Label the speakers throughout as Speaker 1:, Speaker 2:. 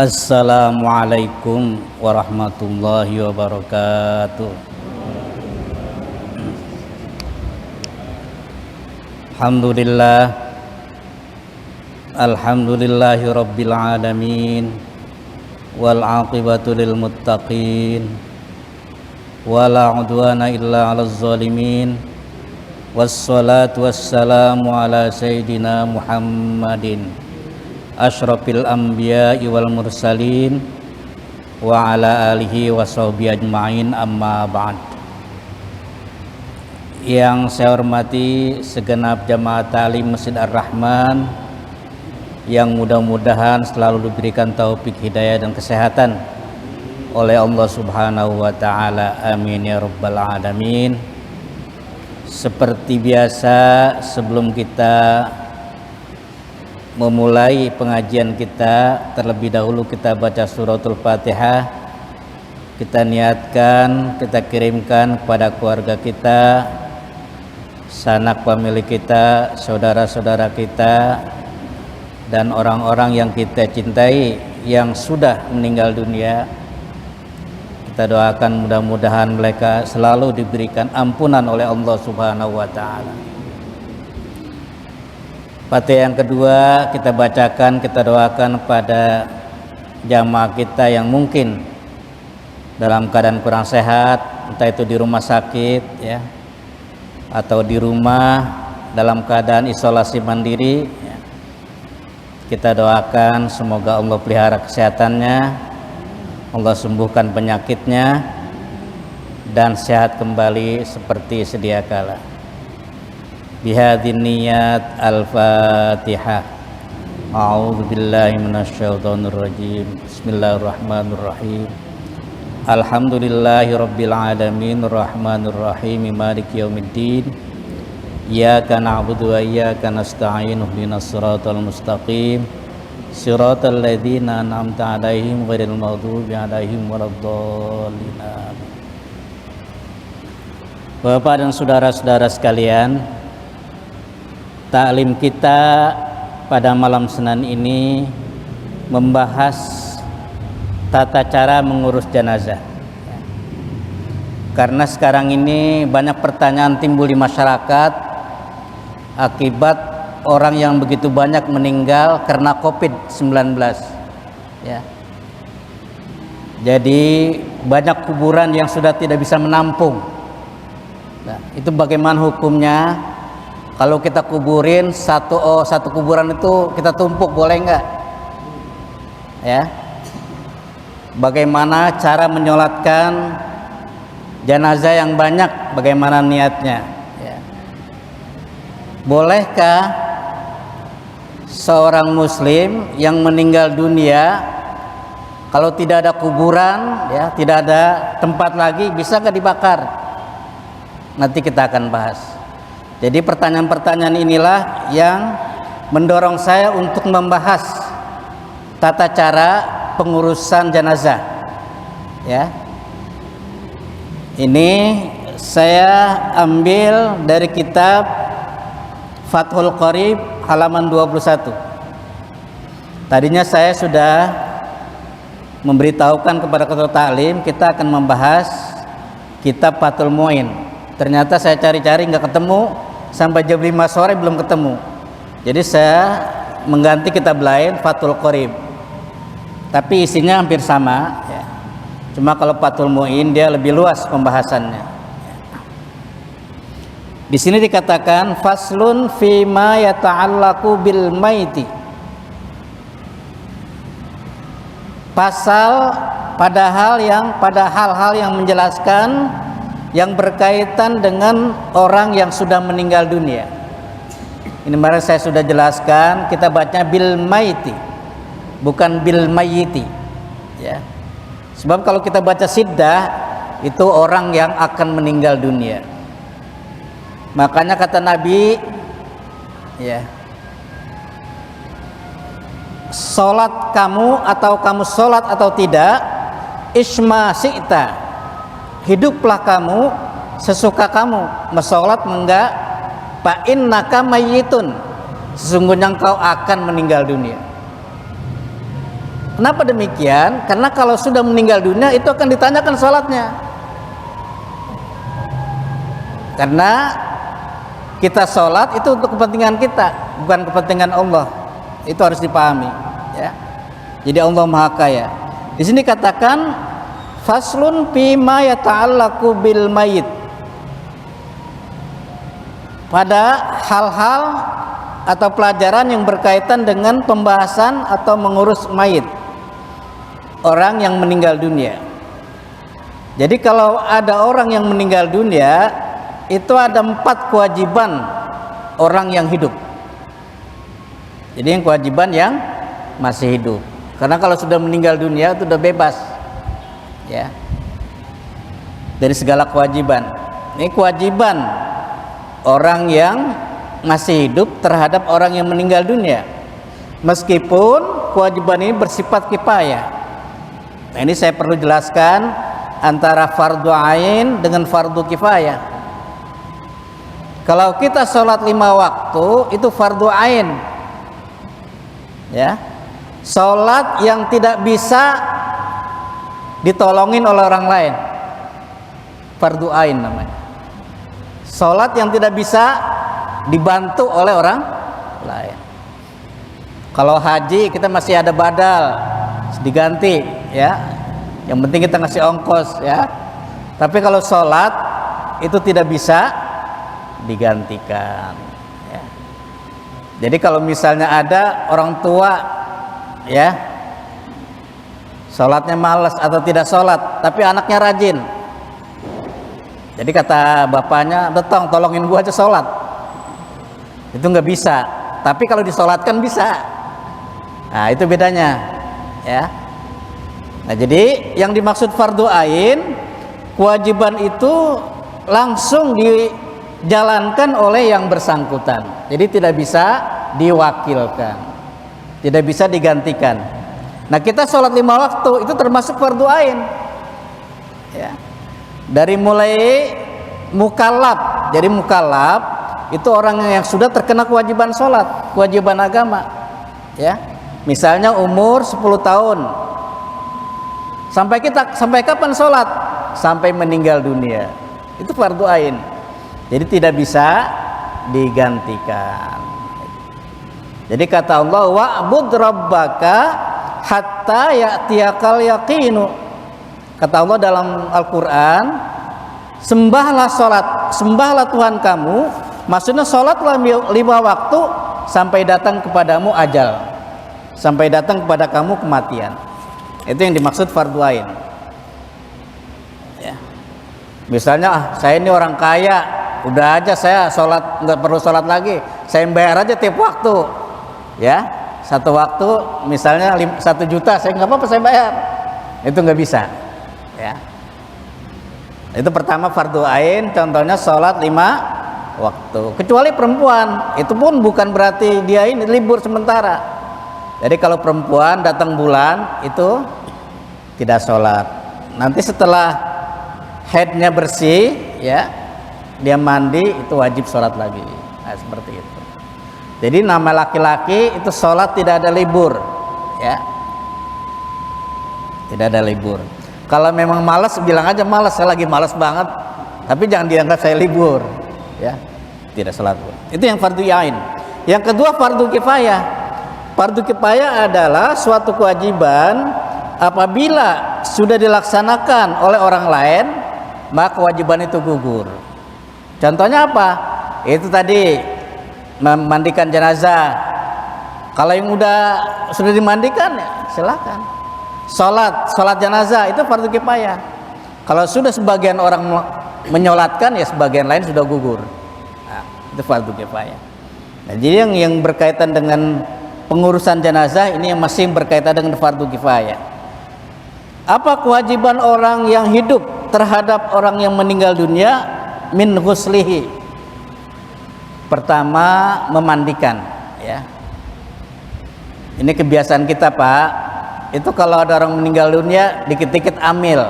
Speaker 1: Assalamualaikum warahmatullahi wabarakatuh. Alhamdulillahi rabbil alamin, wal aqibatu lil muttaqin, wala udwana illa 'alal zalimin, wassalatu wassalamu ala sayyidina Muhammadin asyrafil anbiya'i wal mursalin wa ala alihi wa sahbihi ajma'in, amma ba'd. Yang saya hormati segenap jamaah ta'lim Masjid Ar-Rahman, yang mudah-mudahan selalu diberikan taufik, hidayah dan kesehatan oleh Allah Subhanahu wa taala. Amin ya rabbal alamin. Seperti biasa, sebelum kita memulai pengajian kita, terlebih dahulu kita baca suratul Fatihah. Kita niatkan, kita kirimkan kepada keluarga kita, sanak famili kita, saudara-saudara kita, dan orang-orang yang kita cintai yang sudah meninggal dunia. Kita doakan mudah-mudahan mereka selalu diberikan ampunan oleh Allah Subhanahu wa taala. Fatihah yang kedua kita bacakan, kita doakan pada jamaah kita yang mungkin dalam keadaan kurang sehat, entah itu di rumah sakit ya, atau di rumah dalam keadaan isolasi mandiri ya. Kita doakan semoga Allah pelihara kesehatannya, Allah sembuhkan penyakitnya, dan sehat kembali seperti sedia kala. Bihadhin niyat al-Fatihah. A'udzu billahi minasyaitonir rajim. Bismillahirrahmanirrahim. Alhamdulillahi rabbil alamin arrahmanir rahim maliki yaumiddin iyyaka na'budu wa iyyaka nasta'in ihdinas siratal mustaqim siratal ladzina an'amta 'alaihim ghairil maghdubi 'alaihim waladdallin. Bapak dan saudara-saudara sekalian, taklim kita pada malam Senin ini membahas tata cara mengurus jenazah. Karena sekarang ini banyak pertanyaan timbul di masyarakat akibat orang yang begitu banyak meninggal karena COVID-19 ya. Jadi banyak kuburan yang sudah tidak bisa menampung. Nah, itu bagaimana hukumnya? Kalau kita kuburin satu kuburan itu kita tumpuk, boleh enggak? Ya. Bagaimana cara menyolatkan jenazah yang banyak? Bagaimana niatnya? Ya. Bolehkah seorang Muslim yang meninggal dunia, kalau tidak ada kuburan, ya, tidak ada tempat lagi, bisa nggak dibakar? Nanti kita akan bahas. Jadi pertanyaan-pertanyaan inilah yang mendorong saya untuk membahas tata cara pengurusan jenazah. Ya. Ini saya ambil dari kitab Fathul Qorib halaman 21. Tadinya saya sudah memberitahukan kepada ketua taklim kita akan membahas kitab Fathul Muin. Ternyata saya cari-cari nggak ketemu, sampai jam 5 sore belum ketemu. Jadi saya mengganti kitab lain, Fathul Qorib. Tapi isinya hampir sama ya. Cuma kalau Fathul Muin dia lebih luas pembahasannya. Di sini dikatakan faslun fima yata'allaqu bil maiti. Pasal pada hal-hal yang menjelaskan yang berkaitan dengan orang yang sudah meninggal dunia. Ini kemarin saya sudah jelaskan, kita bacanya bil maiti, bukan bil mayyiti ya. Sebab kalau kita baca siddah itu orang yang akan meninggal dunia. Makanya kata Nabi ya, salat kamu atau kamu salat atau tidak, isma syi'ta, hiduplah kamu sesuka kamu, mesolat enggak, fa innaka mayyitun, sesungguhnya engkau akan meninggal dunia. Kenapa demikian? Karena kalau sudah meninggal dunia itu akan ditanyakan sholatnya. Karena kita sholat itu untuk kepentingan kita, bukan kepentingan Allah. Itu harus dipahami. Ya. Jadi Allah Maha Kaya. Di sini katakan faslun fima yata'allaqu bil mayit. Pada hal-hal atau pelajaran yang berkaitan dengan pembahasan atau mengurus mayit, orang yang meninggal dunia. Jadi kalau ada orang yang meninggal dunia, itu ada 4 kewajiban orang yang hidup. Jadi yang kewajiban yang masih hidup. Karena kalau sudah meninggal dunia itu sudah bebas ya dari segala kewajiban. Ini kewajiban orang yang masih hidup terhadap orang yang meninggal dunia. Meskipun kewajiban ini bersifat kifayah. Nah, ini saya perlu jelaskan antara fardu ain dengan fardu kifayah. Kalau kita sholat 5 waktu itu fardu ain, ya, sholat yang tidak bisa ditolongin oleh orang lain, fardu ain namanya. Sholat yang tidak bisa dibantu oleh orang lain. Kalau haji kita masih ada badal, diganti ya, yang penting kita ngasih ongkos ya. Tapi kalau sholat itu tidak bisa digantikan ya. Jadi kalau misalnya ada orang tua ya, sholatnya malas atau tidak sholat, tapi anaknya rajin, jadi kata bapaknya, "Betong, tolongin gua aja sholat." Itu nggak bisa. Tapi kalau disolatkan bisa. Nah, itu bedanya ya. Nah, jadi yang dimaksud fardu ain, kewajiban itu langsung dijalankan oleh yang bersangkutan. Jadi tidak bisa diwakilkan, tidak bisa digantikan. Nah, kita sholat 5 waktu itu termasuk fardu ain, ya. Dari mulai mukallaf. Jadi mukallaf itu orang yang sudah terkena kewajiban sholat, kewajiban agama, ya. Misalnya umur 10 tahun. Sampai kapan sholat? Sampai meninggal dunia. Itu fardu ain. Jadi tidak bisa digantikan. Jadi kata Allah, wa'bud rabbaka hatta ya'tiyakal yaqinu. Kata Allah dalam Al-Quran, sembahlah Tuhan kamu. Maksudnya sholatlah 5 waktu sampai datang kepadamu ajal, sampai datang kepada kamu kematian. Itu yang dimaksud fardu ain, ya. Misalnya saya ini orang kaya, udah aja saya sholat, nggak perlu sholat lagi, saya bayar aja tiap waktu, ya. Satu waktu misalnya 1 juta, saya nggak apa-apa saya bayar. Itu nggak bisa, ya. Itu pertama fardu ain, contohnya sholat 5 waktu. Kecuali perempuan, itu pun bukan berarti dia ini libur sementara. Jadi kalau perempuan datang bulan itu tidak sholat. Nanti setelah haidnya bersih, ya, dia mandi, itu wajib sholat lagi. Nah, seperti itu. Jadi nama laki-laki itu sholat tidak ada libur, ya, tidak ada libur. Kalau memang malas, bilang aja malas, saya lagi malas banget, tapi jangan dianggap saya libur, ya, tidak sholat. Itu yang fardu ain. Yang kedua fardu kifayah. Fardu kifayah adalah suatu kewajiban apabila sudah dilaksanakan oleh orang lain, maka kewajiban itu gugur. Contohnya apa? Itu tadi memandikan jenazah. Kalau yang sudah dimandikan, ya silakan. Sholat jenazah itu fardu kifayah. Kalau sudah sebagian orang menyolatkan, ya sebagian lain sudah gugur. Nah, itu fardu kifayah. Nah, jadi yang berkaitan dengan pengurusan jenazah ini yang masih berkaitan dengan fardu kifayah. Apa kewajiban orang yang hidup terhadap orang yang meninggal dunia? Min ghuslihi. Pertama, memandikan, ya. Ini kebiasaan kita, Pak. Itu kalau ada orang meninggal dunia, dikit-dikit amil.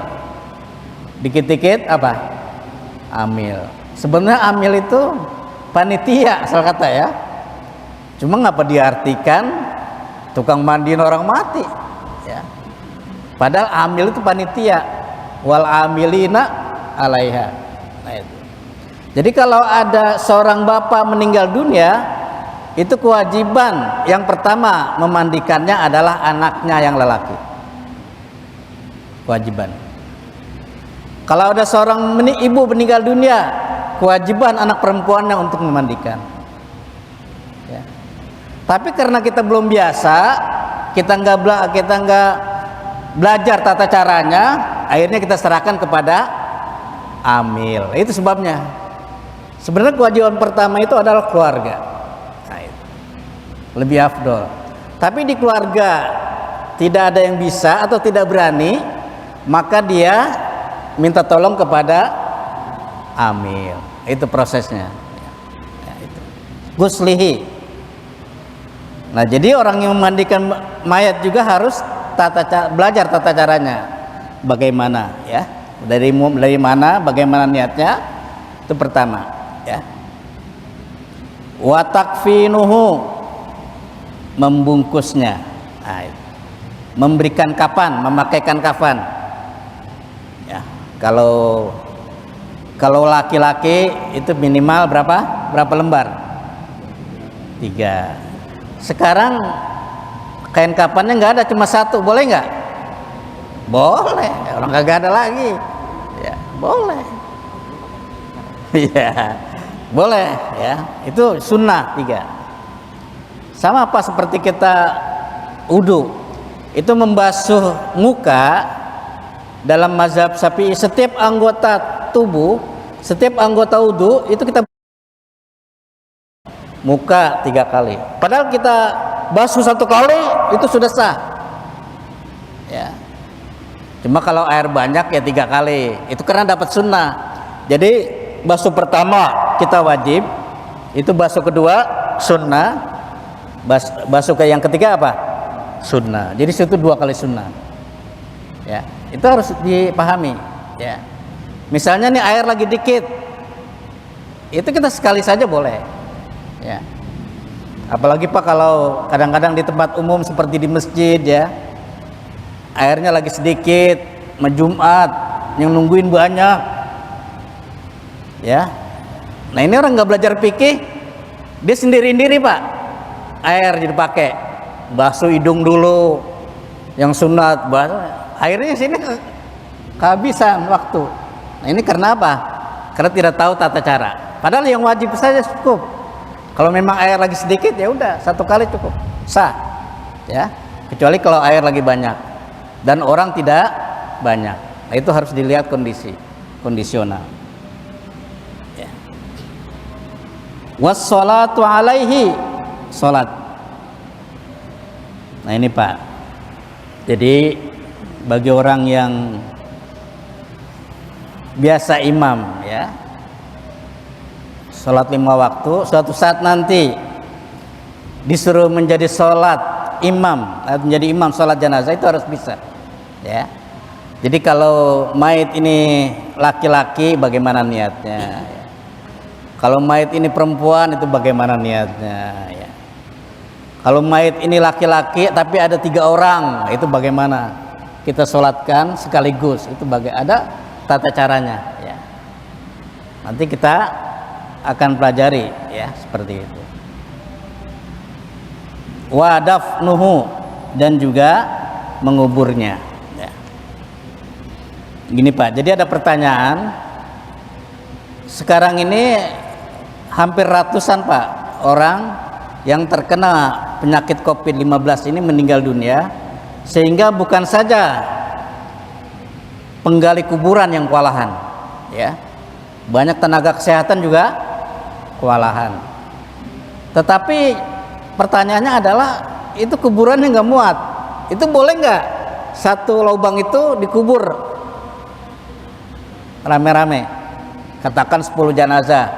Speaker 1: Dikit-dikit apa? Amil. Sebenarnya amil itu panitia, asal kata, ya. Cuma ngapa diartikan tukang mandiin orang mati, ya. Padahal amil itu panitia, wal amilina alaiha. Nah, itu. Jadi kalau ada seorang bapak meninggal dunia, itu kewajiban yang pertama memandikannya adalah anaknya yang lelaki. Kewajiban. Kalau ada seorang ibu meninggal dunia, kewajiban anak perempuannya untuk memandikan. Tapi karena kita belum biasa, kita nggak belajar tata caranya, akhirnya kita serahkan kepada amil. Itu sebabnya. Sebenarnya kewajiban pertama itu adalah keluarga. Nah, itu lebih afdol. Tapi di keluarga tidak ada yang bisa atau tidak berani, maka dia minta tolong kepada amil. Itu prosesnya. Ya, itu. Ghuslihi. Nah, jadi orang yang memandikan mayat juga harus belajar tata caranya. Bagaimana, ya? Dari mana, bagaimana niatnya? Itu pertama, ya. Wa takfinuhu, membungkusnya. Nah, memberikan kafan, memakaikan kafan. Ya, kalau laki-laki itu minimal berapa? Berapa lembar? 3. Sekarang kain kafannya nggak ada, cuma 1, boleh nggak? Boleh, orang kagak ada lagi, ya boleh, ya boleh, ya itu sunnah 3. Sama apa seperti kita wudu, itu membasuh muka dalam mazhab Syafi'i, setiap anggota tubuh, setiap anggota wudu itu kita muka 3 kali. Padahal kita basuh 1 kali itu sudah sah, ya. Cuma kalau air banyak ya 3 kali. Itu karena dapat sunnah. Jadi basuh pertama kita wajib, itu basuh kedua sunnah, basuh ke yang ketiga apa? Sunnah. Jadi situ 2 kali sunnah. Ya, itu harus dipahami. Ya, misalnya nih air lagi dikit, itu kita sekali saja boleh. Ya, apalagi Pak kalau kadang-kadang di tempat umum seperti di masjid ya, airnya lagi sedikit, Jumat yang nungguin banyak, ya. Nah ini orang nggak belajar fikih, dia sendiri-sendiri Pak, air dipakai, basuh hidung dulu, yang sunat, airnya sini kehabisan waktu. Nah ini karena apa? Karena tidak tahu tata cara. Padahal yang wajib saja cukup. Kalau memang air lagi sedikit ya udah 1 kali cukup, sah, ya. Kecuali kalau air lagi banyak dan orang tidak banyak. Nah, itu harus dilihat kondisional. Ya. Wassalatu alaihi, salat. Nah ini Pak. Jadi bagi orang yang biasa imam ya, sholat 5 waktu, suatu saat nanti disuruh menjadi sholat imam, menjadi imam sholat jenazah, itu harus bisa ya. Jadi kalau mayit ini laki-laki bagaimana niatnya ya. Kalau mayit ini perempuan itu bagaimana niatnya ya. Kalau mayit ini laki-laki tapi ada 3 orang, itu bagaimana kita sholatkan sekaligus, itu ada tata caranya ya. Nanti kita akan pelajari ya seperti itu. Wa dafnuhu, dan juga menguburnya ya. Gini Pak, jadi ada pertanyaan. Sekarang ini hampir ratusan Pak orang yang terkena penyakit COVID-19 ini meninggal dunia, sehingga bukan saja penggali kuburan yang kewalahan ya, banyak tenaga kesehatan juga kewalahan. Tetapi pertanyaannya adalah, itu kuburannya nggak muat, itu boleh nggak satu lubang itu dikubur rame-rame, katakan 10 jenazah?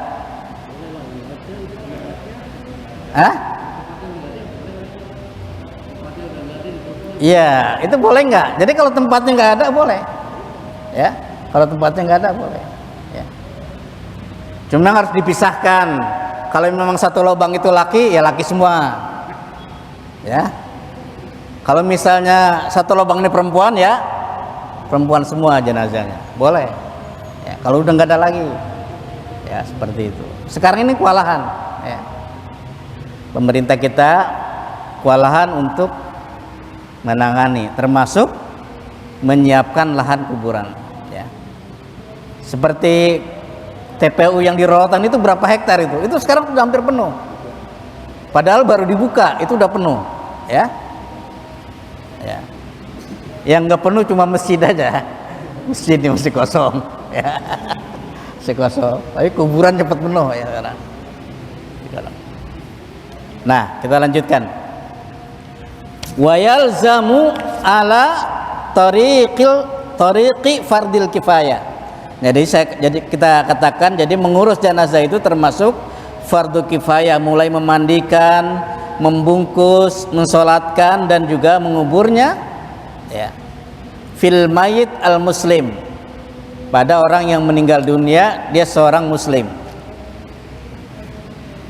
Speaker 1: Hah? Iya, itu boleh nggak? Jadi kalau tempatnya nggak ada boleh, ya. Kalau tempatnya nggak ada boleh. Ya. Cuma harus dipisahkan. Kalau memang satu lubang itu laki, ya laki semua. Ya. Kalau misalnya satu lubang ini perempuan, ya perempuan semua jenazahnya, boleh. Ya. Kalau udah nggak ada lagi, ya seperti itu. Sekarang ini kewalahan. Ya. Pemerintah kita kewalahan untuk menangani, termasuk menyiapkan lahan kuburan ya. Seperti TPU yang di Rorotan itu berapa hektar itu sekarang sudah hampir penuh, padahal baru dibuka itu udah penuh ya. Ya, yang nggak penuh cuma masjid aja, masjid ini masih kosong ya. Masih kosong, tapi kuburan cepat penuh ya sekarang. Nah, kita lanjutkan. Wa yalzamu ala tariqi fardil kifayah. Jadi kita katakan, jadi mengurus jenazah itu termasuk fardu kifayah, mulai memandikan, membungkus, mensolatkan, dan juga menguburnya ya. Fil mayit al muslim, pada orang yang meninggal dunia dia seorang muslim.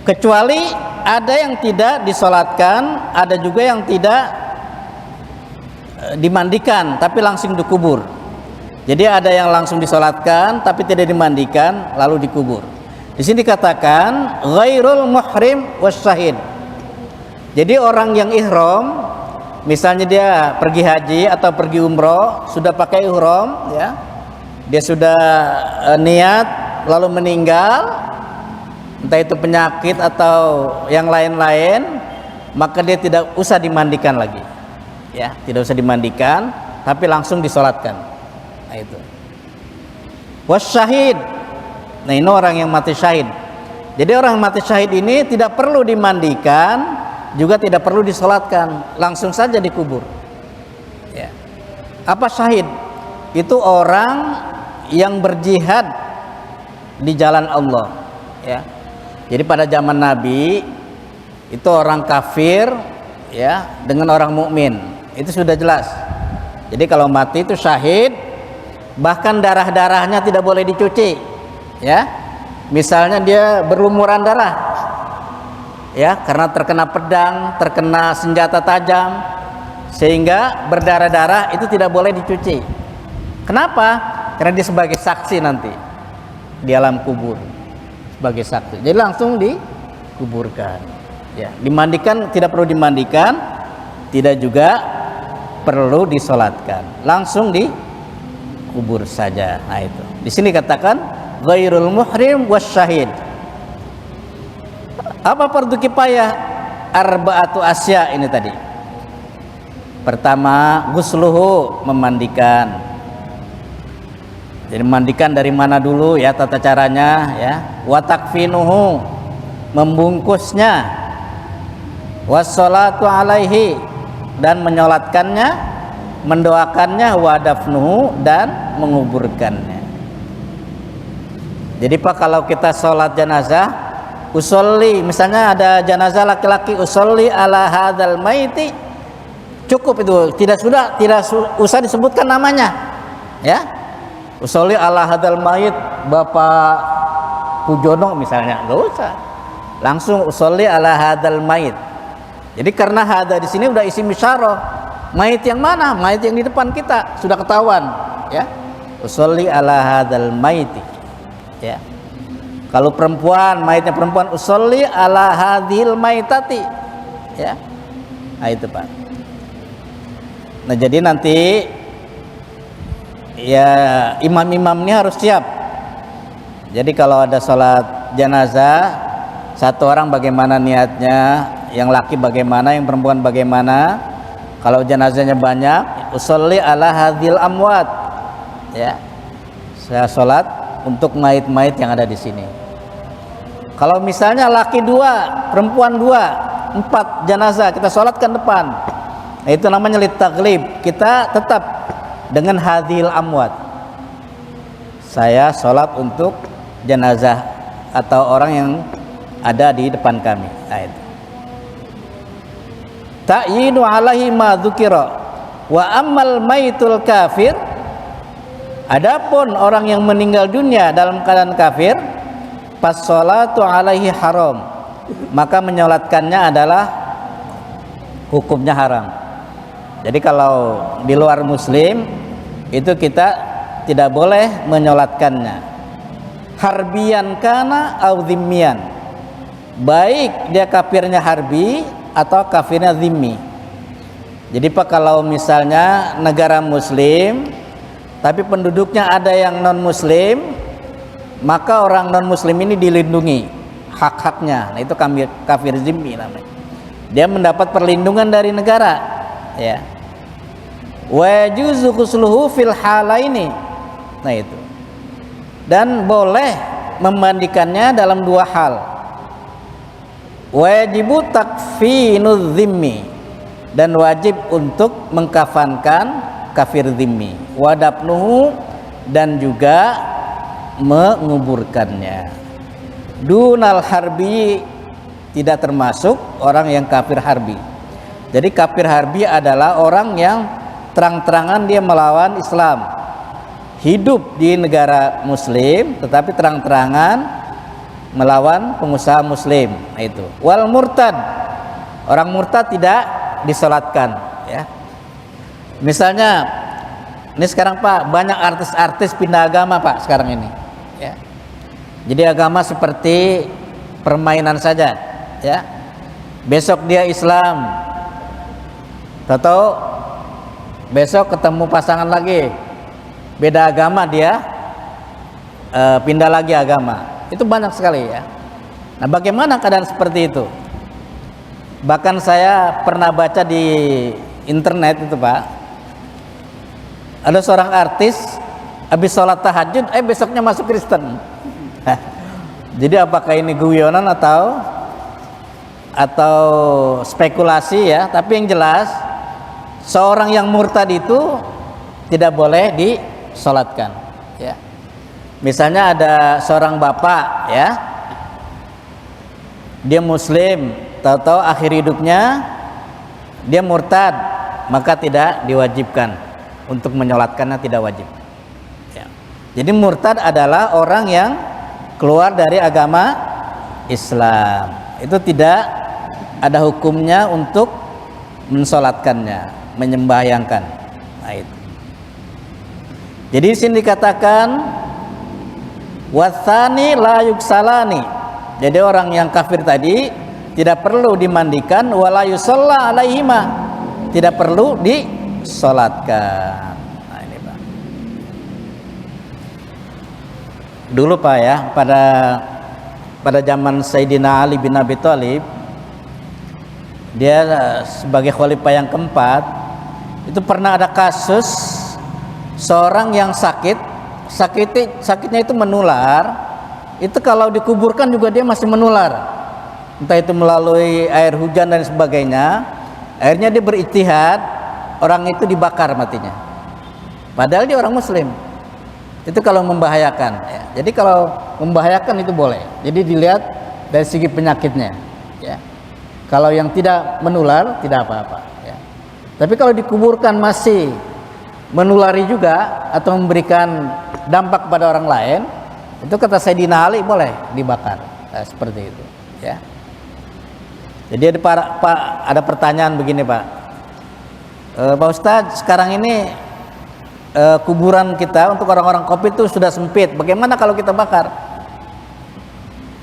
Speaker 1: Kecuali ada yang tidak disolatkan, ada juga yang tidak dimandikan tapi langsung dikubur. Jadi ada yang langsung disolatkan tapi tidak dimandikan lalu dikubur. Di sini dikatakan ghairul muhrim wasyahid. Jadi orang yang ihram, misalnya dia pergi haji atau pergi umroh, sudah pakai ihram ya, dia sudah niat lalu meninggal, entah itu penyakit atau yang lain-lain, maka dia tidak usah dimandikan lagi ya, tidak usah dimandikan tapi langsung disolatkan. Nah itu wasyahid. Nah ini orang yang mati syahid. Jadi orang yang mati syahid ini tidak perlu dimandikan, juga tidak perlu disolatkan, langsung saja dikubur ya. Apa syahid? itu orang yang berjihad di jalan Allah, ya. Jadi pada zaman Nabi itu orang kafir, ya, dengan orang mukmin itu sudah jelas. Jadi kalau mati itu syahid, bahkan darah-darahnya tidak boleh dicuci, ya. Misalnya dia berlumuran darah, ya, karena terkena pedang, terkena senjata tajam, sehingga berdarah-darah, itu tidak boleh dicuci. Kenapa? Karena dia sebagai saksi nanti di alam kubur, sebagai saksi. Jadi langsung dikuburkan, ya. Dimandikan tidak perlu dimandikan, tidak juga perlu disolatkan, langsung dikubur saja. Nah itu. Di sini katakan ghairul muhrim wasyahid. Apa fardu kifayah? Arba'atu asya ini tadi. Pertama, ghusluhu, memandikan. Jadi memandikan dari mana dulu, ya, tata caranya, ya. Wa takfinuhu, membungkusnya. Wassalatu alaihi, dan menyolatkannya, mendoakannya. Wa dafnuhu, dan menguburkannya. Jadi Pak, kalau kita sholat jenazah, usolli, misalnya ada jenazah laki-laki, usolli ala hadzal maiti, cukup itu, tidak usah disebutkan namanya, ya. Usolli ala hadzal mait Bapak Pujono misalnya, enggak usah, langsung usolli ala hadzal mait. Jadi karena hada di sini udah isim isyarah, mait yang mana? Mait yang di depan kita sudah ketahuan, ya. Usolli ala hadzal maiti, ya. Kalau perempuan, maitnya perempuan, usolli ala hadhil maitati, ya. Nah itu Pak. Nah jadi nanti, ya, imam-imamnya harus siap. Jadi kalau ada sholat jenazah, satu orang bagaimana niatnya, yang laki bagaimana, yang perempuan bagaimana. Kalau jenazahnya banyak, usolli ala hadhil amwat, ya. Saya sholat untuk mait-mait yang ada di sini. Kalau misalnya laki 2, perempuan 2, 4 jenazah, kita sholatkan depan. Nah, itu namanya litaglib. Kita tetap dengan hadhil amwat. Saya sholat untuk jenazah atau orang yang ada di depan kami. Nah, itu. Ta'yinu alaihi ma dzukira wa ammal maitul kafir. Adapun orang yang meninggal dunia dalam keadaan kafir, pas sholatu alaihi haram, maka menyolatkannya adalah hukumnya haram. Jadi kalau di luar muslim itu kita tidak boleh menyolatkannya, harbian kana au dhimmian, baik dia kafirnya harbi atau kafirnya dhimmi. Jadi Pak, kalau misalnya negara muslim tapi penduduknya ada yang non muslim, maka orang non muslim ini dilindungi hak-haknya. Nah itu kafir dhimmi namanya. Dia mendapat perlindungan dari negara, ya. Wa yajuzu ghusluhu fil halaini. Nah itu. Dan boleh memandikannya dalam 2 hal. Wajibu takfinudz dhimmi, dan wajib untuk mengkafankan kafir dhimmi. Wadapnuhu, dan juga menguburkannya. Dunal harbi, tidak termasuk orang yang kafir harbi. Jadi kafir harbi adalah orang yang terang-terangan dia melawan Islam, hidup di negara muslim tetapi terang-terangan melawan pengusaha muslim. Nah itu. Wal murtad, orang murtad tidak disolatkan, ya. Misalnya ini sekarang Pak, banyak artis-artis pindah agama Pak sekarang ini, ya. Jadi agama seperti permainan saja, ya. Besok dia Islam, tahu besok ketemu pasangan lagi beda agama, dia pindah lagi agama. Itu banyak sekali, ya. Nah bagaimana keadaan seperti itu? Bahkan saya pernah baca di internet itu Pak, ada seorang artis habis sholat tahajud, besoknya masuk Kristen. Jadi apakah ini guyonan atau spekulasi, ya? Tapi yang jelas seorang yang murtad itu tidak boleh disolatkan, ya. Misalnya ada seorang bapak, ya, dia muslim, tahu-tahu akhir hidupnya dia murtad, maka tidak diwajibkan untuk menyolatkannya, tidak wajib, ya. Jadi murtad adalah orang yang keluar dari agama Islam, itu tidak ada hukumnya untuk mensolatkannya, menyembahyangkan. Nah, itu. Jadi di sini dikatakan wasani la yuksalani. Jadi orang yang kafir tadi tidak perlu dimandikan, wala yusalla alaihima, tidak perlu disolatkan. Nah, ini Pak. Dulu Pak ya, pada zaman Sayyidina Ali bin Abi Thalib, dia sebagai khalifah yang keempat, itu pernah ada kasus seorang yang sakitnya itu menular. Itu kalau dikuburkan juga dia masih menular, entah itu melalui air hujan dan sebagainya. Akhirnya dia berijtihad, orang itu dibakar matinya, padahal dia orang muslim. Itu kalau membahayakan, ya. Jadi kalau membahayakan itu boleh, jadi dilihat dari segi penyakitnya, ya. Kalau yang tidak menular tidak apa-apa, ya. Tapi kalau dikuburkan masih menulari juga atau memberikan dampak pada orang lain, itu kata Sayyidina Ali boleh dibakar. Nah, seperti itu, ya. Jadi ada pertanyaan begini Pak, Pak Ustadz, sekarang ini kuburan kita untuk orang-orang Covid itu sudah sempit, bagaimana kalau kita bakar?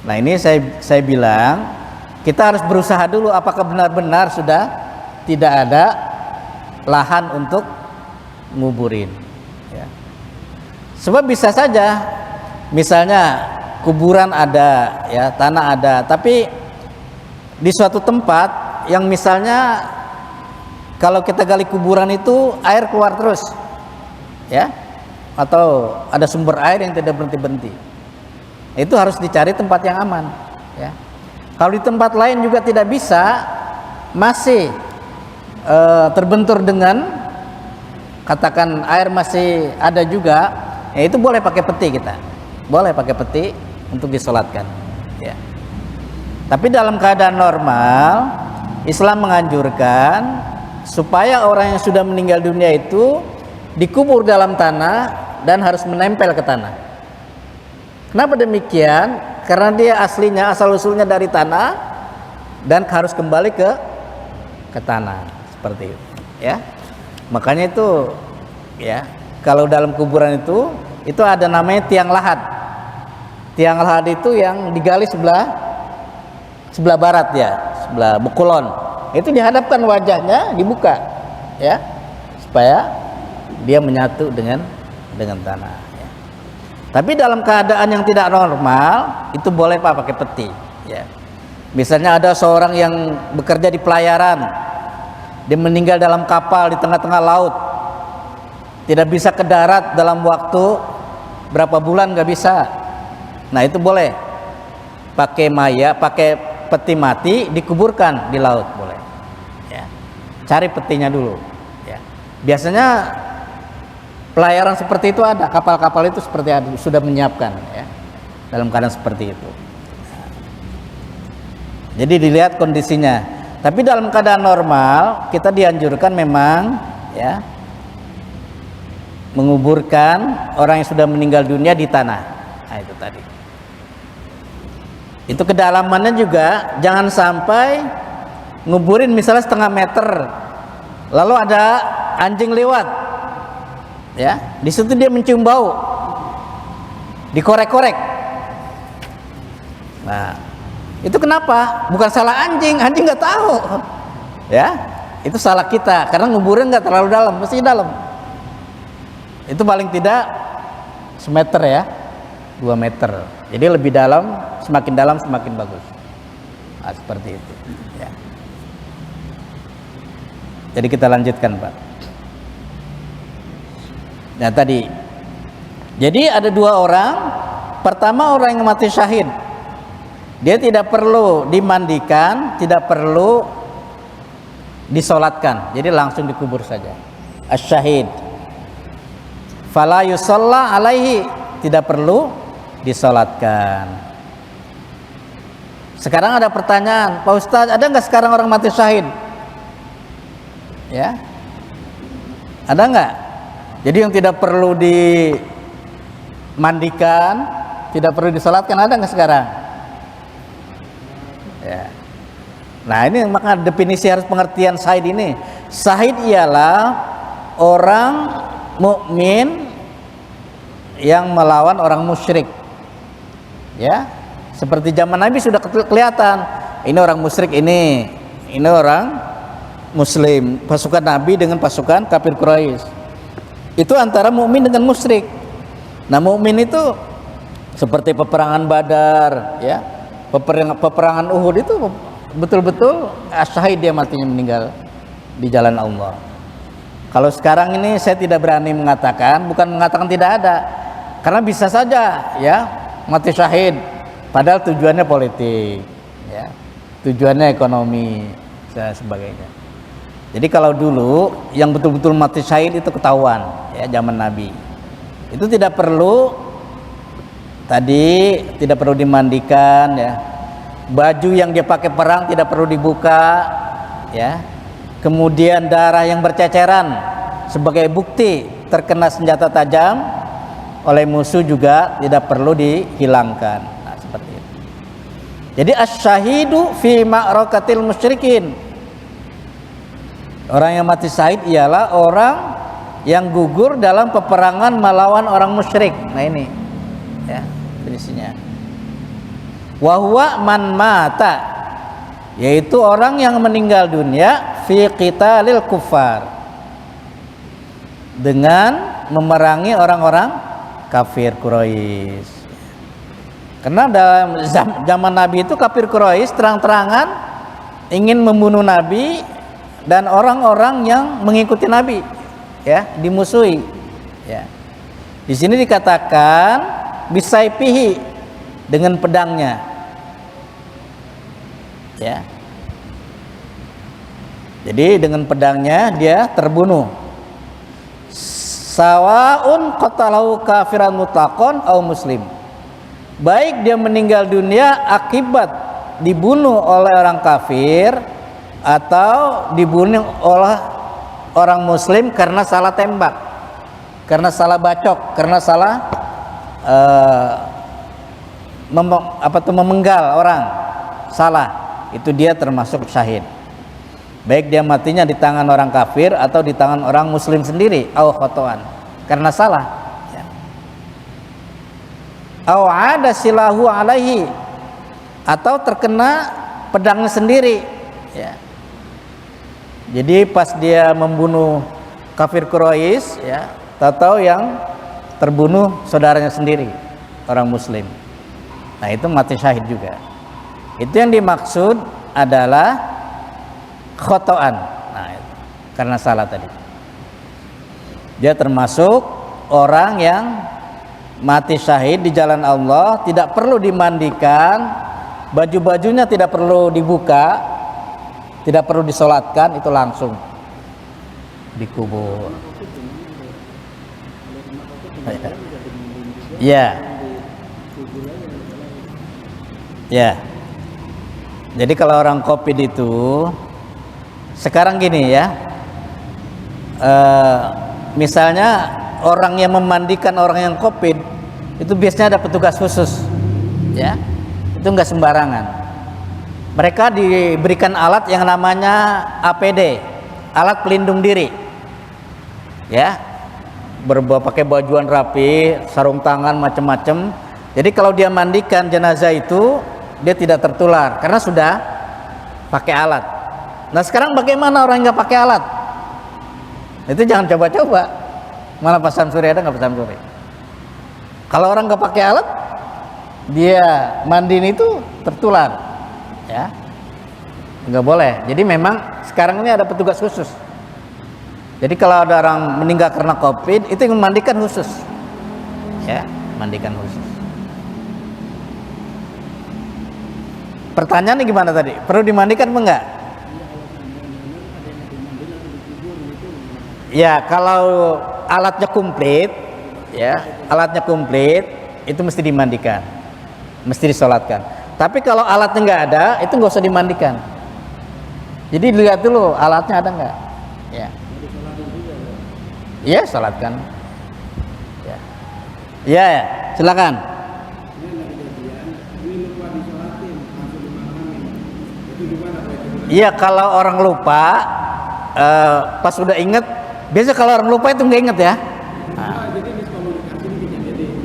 Speaker 1: Nah, ini saya bilang kita harus berusaha dulu apakah benar-benar sudah tidak ada lahan untuk nguburin, ya. Sebab bisa saja misalnya kuburan ada, ya, tanah ada, tapi di suatu tempat yang misalnya kalau kita gali kuburan itu air keluar terus, ya, atau ada sumber air yang tidak berhenti-berhenti, itu harus dicari tempat yang aman, ya. Kalau di tempat lain juga tidak bisa, masih terbentur dengan, katakan air masih ada juga, ya itu boleh pakai peti, kita boleh pakai peti untuk disolatkan, ya. Tapi dalam keadaan normal, Islam menganjurkan supaya orang yang sudah meninggal dunia itu dikubur dalam tanah dan harus menempel ke tanah. Kenapa demikian? Karena dia aslinya, asal usulnya dari tanah dan harus kembali ke tanah, seperti itu, ya. Makanya itu, ya, kalau dalam kuburan itu ada namanya tiang lahat. Tiang lahat itu yang digali sebelah barat, ya, sebelah Bukulon. Itu dihadapkan wajahnya, dibuka, ya, supaya dia menyatu dengan tanah, ya. Tapi dalam keadaan yang tidak normal itu boleh Pak pakai peti, ya. Misalnya ada seorang yang bekerja di pelayaran, dia meninggal dalam kapal di tengah-tengah laut, tidak bisa ke darat dalam waktu berapa bulan, nggak bisa. Nah, itu boleh pakai pakai peti mati, dikuburkan di laut, boleh, ya. Cari petinya dulu, ya. Biasanya pelayaran seperti itu ada, kapal-kapal itu seperti ada, sudah menyiapkan, ya, dalam keadaan seperti itu. Jadi dilihat kondisinya. Tapi dalam keadaan normal kita dianjurkan memang, ya, menguburkan orang yang sudah meninggal dunia di tanah. Nah, itu tadi. Itu kedalamannya juga jangan sampai nguburin misalnya 1/2 meter, lalu ada anjing lewat, ya, di situ dia mencium bau, dikorek-korek. Nah, itu kenapa? Bukan salah anjing nggak tahu, ya, itu salah kita karena nguburin nggak terlalu dalam, mesti dalam. Itu paling tidak semeter, ya, 2 meter. Jadi lebih dalam semakin bagus. Nah, seperti itu, ya. Jadi kita lanjutkan Pak. Nah tadi, jadi ada 2 orang. Pertama orang yang mati syahid, dia tidak perlu dimandikan, tidak perlu disolatkan, jadi langsung dikubur saja. Asyahid. fala yusalla alaihi, tidak perlu disolatkan. Sekarang ada pertanyaan, Pak Ustadz, ada nggak sekarang orang mati syahid? Ya, ada nggak? Jadi yang tidak perlu dimandikan, tidak perlu disolatkan, ada nggak sekarang? Ya. Nah ini maka definisi harus pengertian syahid ini. Syahid ialah orang mukmin yang melawan orang musyrik. Ya, seperti zaman Nabi sudah kelihatan. Ini orang musyrik, ini orang Muslim. Pasukan Nabi dengan pasukan kafir Quraisy. Itu antara mukmin dengan musyrik. Nah mukmin itu seperti peperangan Badar, ya, peperangan Uhud itu betul-betul syahid, dia matinya meninggal di jalan Allah. Kalau sekarang ini saya tidak berani mengatakan, bukan mengatakan tidak ada, karena bisa saja ya mati syahid, padahal tujuannya politik, ya, tujuannya ekonomi dan sebagainya. Jadi kalau dulu yang betul-betul mati syahid itu ketahuan, ya zaman Nabi, itu tidak perlu dimandikan, ya. Baju yang dia pakai perang tidak perlu dibuka, ya. Kemudian darah yang berceceran sebagai bukti terkena senjata tajam oleh musuh juga tidak perlu dihilangkan. Nah, seperti itu. Jadi asy-syahidu fi ma'rakatil musyrikin. Orang yang mati syahid ialah orang yang gugur dalam peperangan melawan orang musyrik. Nah ini, ya, definisinya. Wa huwa man mata, yaitu orang yang meninggal dunia fi qitalil kufar, dengan memerangi orang-orang kafir Quraisy. Karena dalam zaman Nabi itu kafir Quraisy terang-terangan ingin membunuh Nabi dan orang-orang yang mengikuti Nabi, ya, dimusuhi, ya. Di sini dikatakan bisaipihi, dengan pedangnya. Ya. Jadi dengan pedangnya dia terbunuh. Sawaun qatalahu kafiran mutlaqan au muslim. Baik dia meninggal dunia akibat dibunuh oleh orang kafir atau dibunuh oleh orang muslim karena salah tembak, karena salah bacok, karena salah memenggal orang, salah. Itu dia termasuk syahid. Baik dia matinya di tangan orang kafir atau di tangan orang muslim sendiri, au khotoan, karena salah, ya. Au ada silahu alaihi, atau terkena pedangnya sendiri, ya. Jadi pas dia membunuh kafir Quraisy, ya, tahu yang terbunuh saudaranya sendiri, orang muslim. Nah itu mati syahid juga. Itu yang dimaksud adalah khotoan. Nah, itu, karena salah tadi. Dia termasuk orang yang mati syahid di jalan Allah, tidak perlu dimandikan, baju-bajunya tidak perlu dibuka, tidak perlu disolatkan, itu langsung dikubur. Ya. Ya. Jadi kalau orang COVID itu sekarang gini ya, misalnya orang yang memandikan orang yang COVID itu biasanya ada petugas khusus, ya, itu nggak sembarangan. Mereka diberikan alat yang namanya APD, alat pelindung diri, ya, pakai bajuan rapi, sarung tangan macam-macam. Jadi kalau dia mandikan jenazah itu dia tidak tertular karena sudah pakai alat. Nah sekarang bagaimana orang yang nggak pakai alat? Itu jangan coba-coba. Mana Pak Samsuri, ada nggak Pak Samsuri? Kalau orang nggak pakai alat, dia mandiin itu tertular, ya, nggak boleh. Jadi memang sekarang ini ada petugas khusus. Jadi kalau ada orang meninggal karena COVID, itu yang memandikan khusus, ya, mandikan khusus. Pertanyaannya gimana tadi? Perlu dimandikan apa enggak? Ya, kalau alatnya komplit, ya, alatnya komplit, itu mesti dimandikan, mesti disolatkan. Tapi kalau alatnya nggak ada, itu nggak usah dimandikan. Jadi lihat dulu alatnya ada nggak. Ya. Iya, sholatkan. Ya. Iya, ya. Silakan. Iya, kalau orang lupa, pas udah inget, biasa kalau orang lupa itu nggak inget ya. Nah.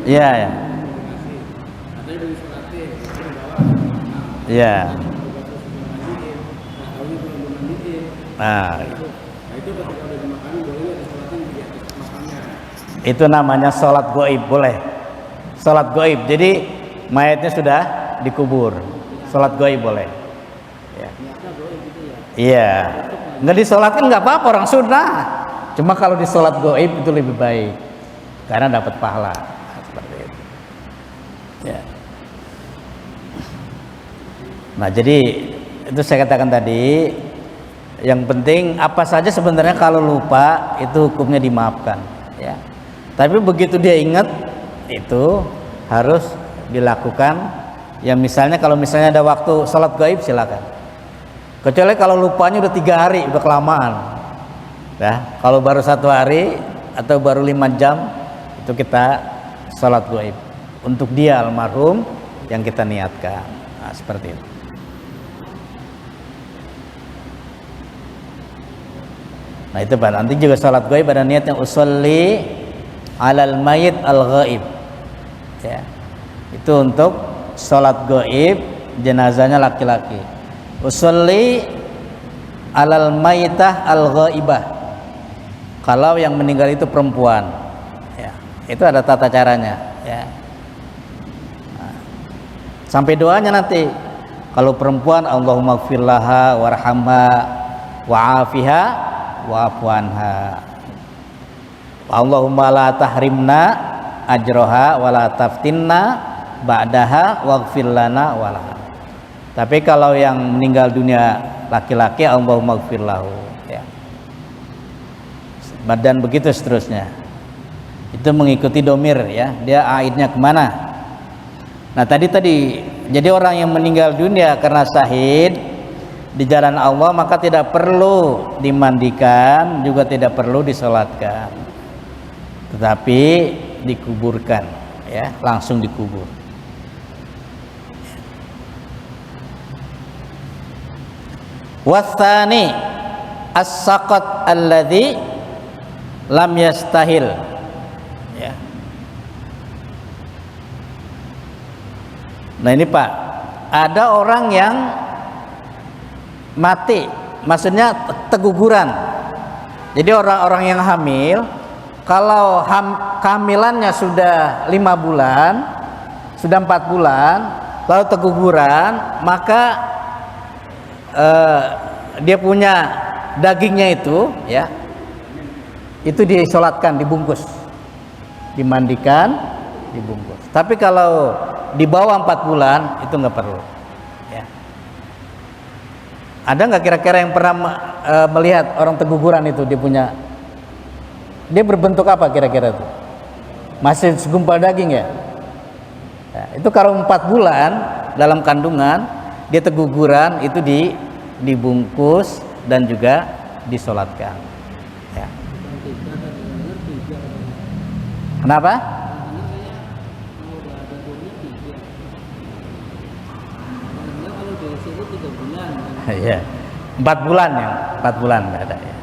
Speaker 1: Iya, ya. Iya. Nah, itu namanya sholat goib, boleh. Sholat goib. Jadi mayatnya sudah dikubur. Sholat goib boleh. Ya. Iya. Nggak disolatkan nggak apa-apa, orang sunnah. Cuma kalau disolat goib itu lebih baik karena dapat pahala. Seperti itu. Ya. Nah, jadi itu saya katakan tadi, yang penting apa saja sebenarnya kalau lupa itu hukumnya dimaafkan, ya. Tapi begitu dia ingat itu harus dilakukan. Ya misalnya kalau misalnya ada waktu sholat gaib silakan. Kecuali kalau lupanya udah 3 hari, udah kelamaan. Ya, kalau baru 1 hari atau baru 5 jam itu kita sholat gaib untuk dia almarhum yang kita niatkan. Nah, seperti itu. Nah itu Pak, nanti juga sholat gaib ada niatnya usolli alal mayit al ghaib, ya. Itu untuk sholat gaib jenazahnya laki-laki. Usolli alal mayitah al ghaibah, kalau yang meninggal itu perempuan, ya. Itu ada tata caranya, ya. Nah, sampai doanya nanti kalau perempuan Allahumma gfir laha warhamha wa'afiha wa'fu anha. Allahumma la tahrimna ajroha wa la taftinna ba'daha waghfir lana walaha. Tapi kalau yang meninggal dunia laki-laki Allahumma gfir lahu, ya. Dan begitu seterusnya. Itu mengikuti domir, ya. Dia aidnya kemana? Nah tadi jadi orang yang meninggal dunia karena syahid di jalan Allah maka tidak perlu dimandikan, juga tidak perlu disolatkan, tetapi dikuburkan, ya, langsung dikubur. Watsani as-saqat alladzi lam yastahil, ya. Nah ini Pak, ada orang yang mati, maksudnya keguguran. Jadi orang-orang yang hamil, kalau kehamilannya sudah 5 bulan, sudah 4 bulan, lalu keguguran, maka dia punya dagingnya itu, ya, itu disolatkan, dibungkus, dimandikan, dibungkus. Tapi kalau di bawah 4 bulan itu nggak perlu. Ada nggak kira-kira yang pernah melihat orang keguguran itu dia berbentuk apa kira-kira itu? Masih segumpal daging, ya? Ya, itu kalau 4 bulan dalam kandungan dia keguguran itu dibungkus dan juga disolatkan, ya. Kenapa? Ya, 4 bulan, ya, 4 bulan nggak ada, ya.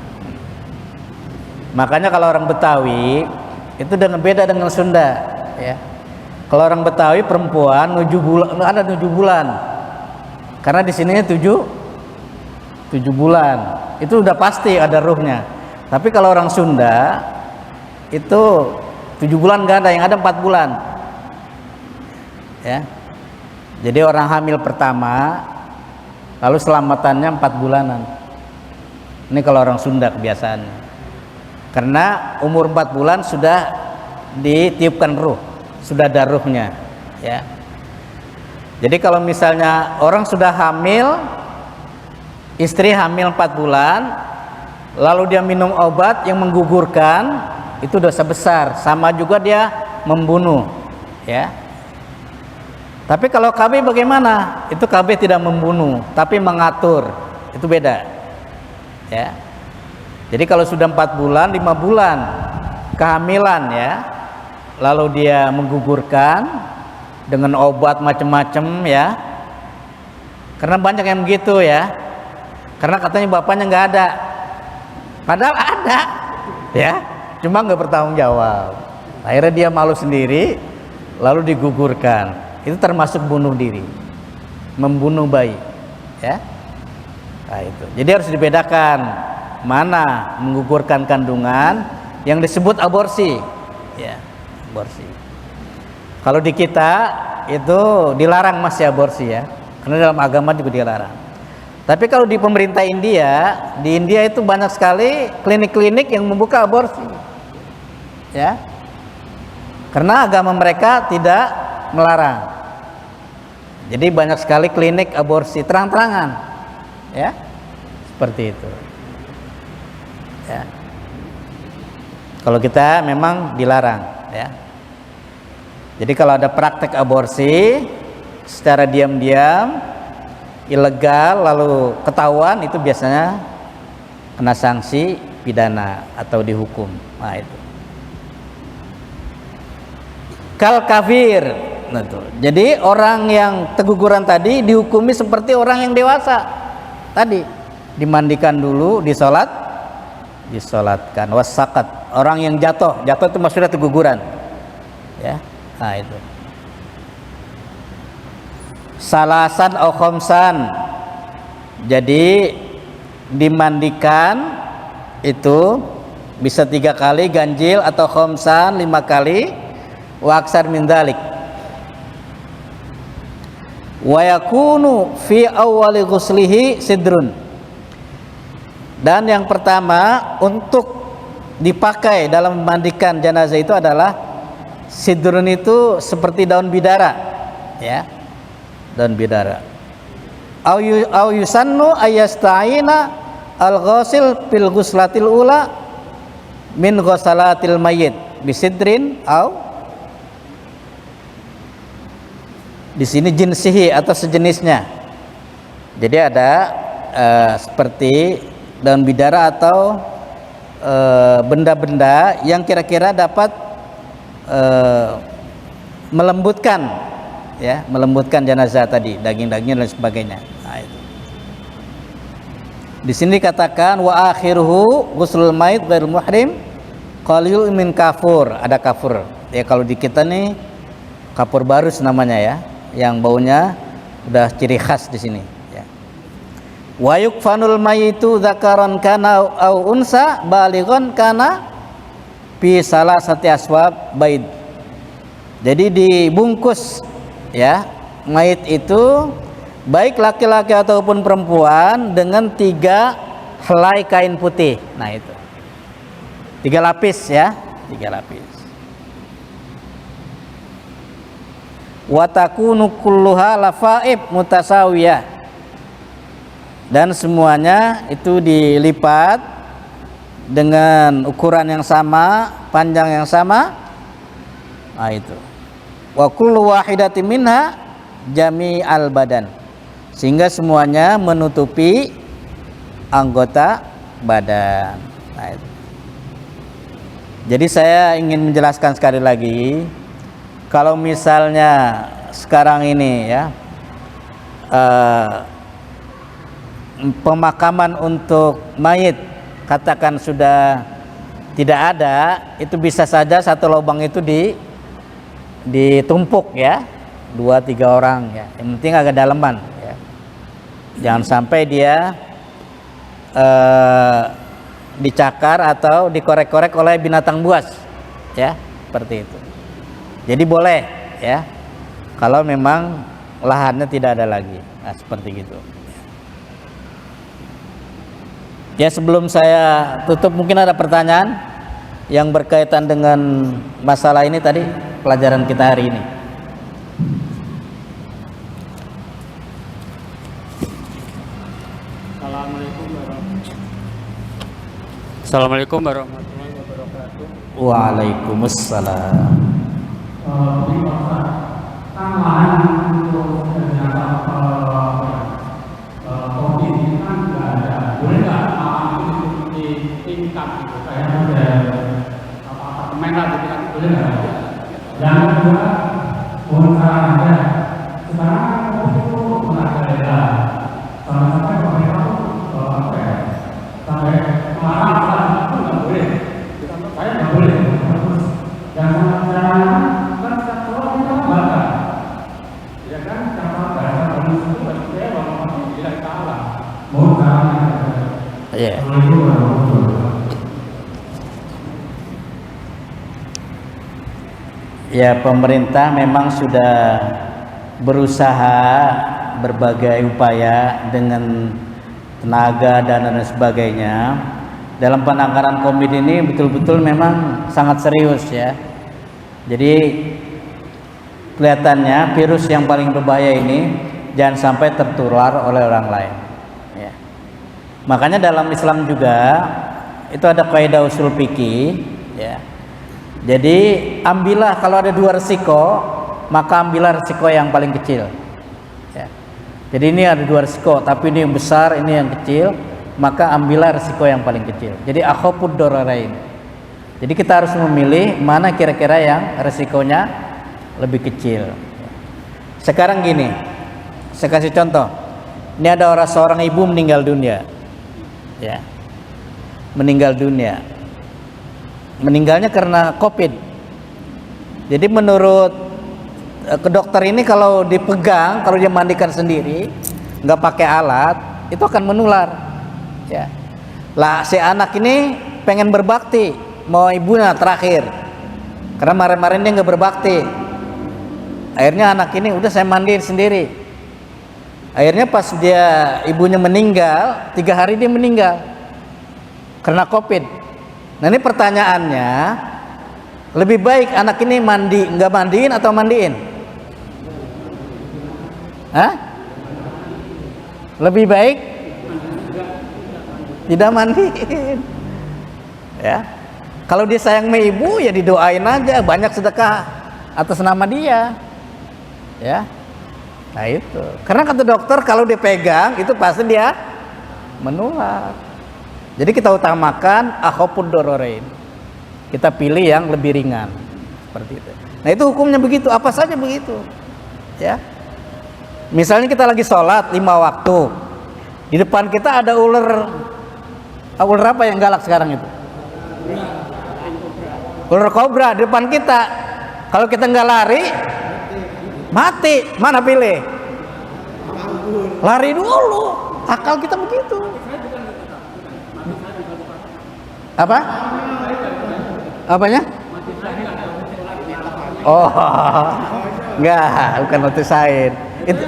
Speaker 1: Makanya kalau orang Betawi itu beda dengan Sunda, ya. Kalau orang Betawi perempuan 7 bulan, ada 7 bulan, karena di sininya 7 bulan, itu udah pasti ada ruhnya. Tapi kalau orang Sunda itu 7 bulan nggak ada, yang ada 4 bulan, ya. Jadi orang hamil pertama lalu selamatannya 4 bulanan. Ini kalau orang Sunda kebiasaannya. Karena umur 4 bulan sudah ditiupkan ruh, sudah ada ruhnya, ya. Jadi kalau misalnya orang sudah hamil, istri hamil 4 bulan, lalu dia minum obat yang menggugurkan, itu dosa besar, sama juga dia membunuh, ya. Tapi kalau KB bagaimana? Itu KB tidak membunuh, tapi mengatur, itu beda, ya. Jadi kalau sudah 4 bulan, 5 bulan kehamilan, ya, lalu dia menggugurkan dengan obat macam-macam, ya. Karena banyak yang begitu, ya. Karena katanya bapaknya nggak ada, padahal ada, ya, cuma nggak bertanggung jawab. Akhirnya dia malu sendiri, lalu digugurkan. Itu termasuk bunuh diri, membunuh bayi, ya. Nah, itu. Jadi harus dibedakan mana menggugurkan kandungan yang disebut aborsi, ya, aborsi. Kalau di kita itu dilarang masih aborsi, ya, karena dalam agama juga dilarang. Tapi kalau di pemerintah India, di India itu banyak sekali klinik-klinik yang membuka aborsi, ya, karena agama mereka tidak melarang. Jadi banyak sekali klinik aborsi terang-terangan, ya, seperti itu, ya. Kalau kita memang dilarang, ya. Jadi kalau ada praktek aborsi secara diam-diam, ilegal, lalu ketahuan, itu biasanya kena sanksi pidana atau dihukum. Nah, itu. Kal kafir. Nah, tuh. Jadi orang yang keguguran tadi dihukumi seperti orang yang dewasa tadi, dimandikan dulu, disolatkan, wasakat. Orang yang jatuh itu maksudnya keguguran, ya. Nah, itu. Salasan au khamsan. Jadi dimandikan itu bisa 3 kali ganjil atau khamsan 5 kali, wa aksar min dzalik. Wa yakunu fi awwali ghuslihi sidrun. Dan yang pertama untuk dipakai dalam memandikan jenazah itu adalah sidrun, itu seperti daun bidara, ya. Daun bidara. Au yusannu ayasta'ina al-ghasil fil ghuslatil ula min ghusalatil mayyit bisidrin au, di sini jinsihi atau sejenisnya. Jadi ada seperti daun bidara atau benda-benda yang kira-kira dapat melembutkan, ya, melembutkan jenazah tadi, daging-dagingnya dan sebagainya. Nah, itu. Di sini dikatakan wa akhiruhu ghuslul mayit ghairul muhrim qalil min kafur. Ada kafur. Ya, kalau di kita nih kapur barus namanya, ya, yang baunya udah ciri khas di sini, ya. Wa yukfanul mayitu dzakaran kana au unsa balighan kana fi salasati aswab baid. Jadi dibungkus, ya, mayit itu baik laki-laki ataupun perempuan dengan 3 helai kain putih. Nah, itu 3 lapis, ya, 3 lapis. Wa takunu kulluha lafaib mutasawiyah. Dan semuanya itu dilipat dengan ukuran yang sama, panjang yang sama. Nah, itu. Wa kullu wahidatin minha jami'al badan. Sehingga semuanya menutupi anggota badan. Nah, itu. Jadi saya ingin menjelaskan sekali lagi, kalau misalnya sekarang ini, ya, pemakaman untuk mayit katakan sudah tidak ada, itu bisa saja satu lubang itu ditumpuk, ya, 2-3 orang, ya. Yang penting agak daleman, ya. Jangan sampai dia dicakar atau dikorek-korek oleh binatang buas, ya, seperti itu. Jadi boleh, ya, kalau memang lahannya tidak ada lagi. Nah, seperti gitu. Ya, sebelum saya tutup, mungkin ada pertanyaan yang berkaitan dengan masalah ini tadi, pelajaran kita hari ini.
Speaker 2: Assalamualaikum warahmatullahi wabarakatuh.
Speaker 1: Waalaikumsalam.
Speaker 2: Tambahan untuk ternyata kopi ini kan nggak ada. Boleh nggak makan itu di tingkat gitu kayak ada apartemen lah gitu kan, boleh nggak? Yang kedua, mohon saran Anda. Sekarang kopi itu pernah daerah sampai pemerintah tuh apa ya? Sampai melarang itu nggak boleh. Saya nggak boleh. Terus yang jangan kan sekolah kita bakar. Ya kan, kalau bahasa manusia itu berarti bahwa tidak kalah. Mohon saran.
Speaker 1: Iya. Ya, pemerintah memang sudah berusaha berbagai upaya dengan tenaga dan lain sebagainya. Dalam penanganan COVID ini betul-betul memang sangat serius ya. Jadi kelihatannya virus yang paling berbahaya ini jangan sampai tertular oleh orang lain ya. Makanya dalam Islam juga itu ada kaidah usul fikih ya. Jadi ambillah, kalau ada dua resiko maka ambillah resiko yang paling kecil ya. Jadi ini ada dua resiko tapi ini yang besar, ini yang kecil, maka ambillah resiko yang paling kecil. Jadi akhafud dararain. Jadi kita harus memilih mana kira-kira yang resikonya lebih kecil. Sekarang gini, saya kasih contoh. Ini ada seorang ibu meninggal dunia, ya, meninggal dunia. Meninggalnya karena COVID. Jadi menurut ke dokter ini kalau dipegang, kalau dia mandikan sendiri, nggak pakai alat, itu akan menular. Ya, lah si anak ini pengen berbakti, mau ibunya terakhir, karena kemarin-kemarin dia nggak berbakti. Akhirnya anak ini udah saya mandiin sendiri. Akhirnya pas dia ibunya meninggal, 3 hari dia meninggal karena COVID. Nah ini pertanyaannya, lebih baik anak ini mandi, nggak mandiin atau mandiin? Hah? Lebih baik tidak mandiin. Ya, kalau dia sayang sama ibu ya didoain aja, banyak sedekah atas nama dia. Ya, nah itu. Karena kata dokter kalau dipegang itu pasti dia menular. Jadi kita utamakan akhafud dararain. Kita pilih yang lebih ringan seperti itu. Nah itu hukumnya begitu, apa saja begitu. Ya. Misalnya kita lagi sholat 5 waktu, di depan kita ada ular apa yang galak sekarang itu? Ular kobra di depan kita. Kalau kita nggak lari, mati. Mana pilih? Lari dulu. Akal kita begitu. Apa? Apanya? Oh, enggak, bukan mati sain. Itu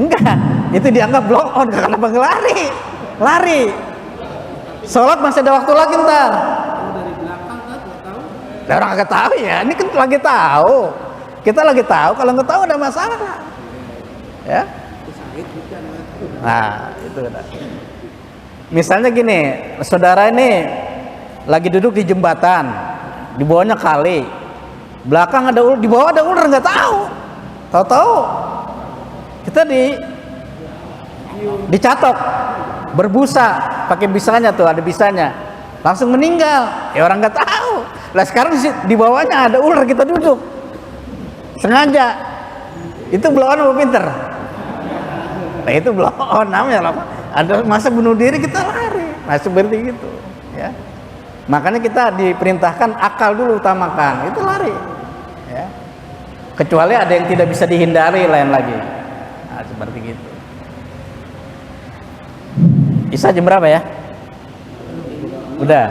Speaker 1: enggak, itu dianggap blow on. Kenapa ngelari? Lari. Sholat masih ada waktu lagi ntar. Orang nggak tahu ya. Ini kan lagi tahu. Kita lagi tahu. Kalau nggak tahu ada masalah. Ya. Nah, itu. Misalnya gini, saudara ini lagi duduk di jembatan, di bawahnya kali, belakang ada ular, di bawah ada ular, nggak tahu, tahu-tahu kita dicatok, berbusa, pakai bisanya tuh, ada bisanya, langsung meninggal, ya orang nggak tahu. Lah sekarang di bawahnya ada ular, kita duduk, sengaja, itu blow on apa pinter? Nah itu blow on namanya lah. Ada masa bunuh diri kita lari, nah seperti itu ya. Makanya kita diperintahkan akal dulu utamakan, itu lari ya. Kecuali ada yang tidak bisa dihindari lain lagi. Nah seperti itu. Isa jam berapa ya? Udah.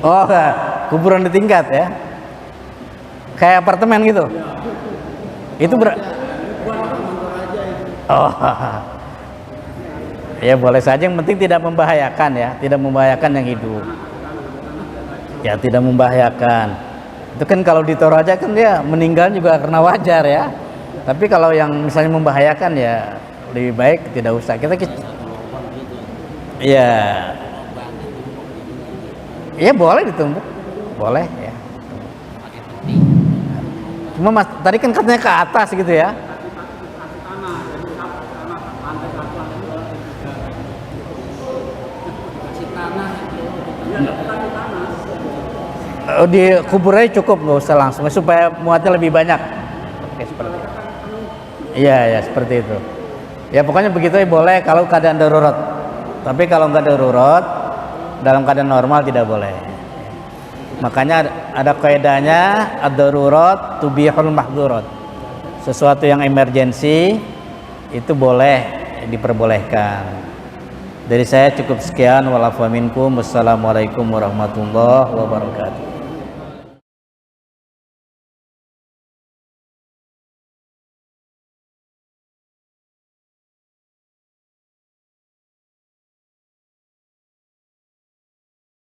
Speaker 1: Oh kuburan di tingkat ya, kayak apartemen gitu. Itu oh, ya boleh saja, yang penting tidak membahayakan ya, tidak membahayakan yang hidup. Ya tidak membahayakan. Itu kan kalau ditaruh aja kan dia meninggal juga karena wajar ya. Tapi kalau yang misalnya membahayakan ya lebih baik tidak usah. Kita ya Iya boleh ditumbuk, boleh ya. Cuma mas, tadi kan katanya ke atas gitu ya. Dikubur aja cukup, nggak usah langsung supaya muatnya lebih banyak. Oke, seperti itu. Iya ya seperti itu. Ya pokoknya begitu ya boleh kalau keadaan darurat. Tapi kalau nggak darurat, dalam keadaan normal tidak boleh. Makanya ada kaidahnya ad-darurat tubihul mahdzurat. Sesuatu yang emergensi itu boleh diperbolehkan. Dari saya cukup sekian. Walafu minkum. Wassalamualaikum warahmatullahi wabarakatuh.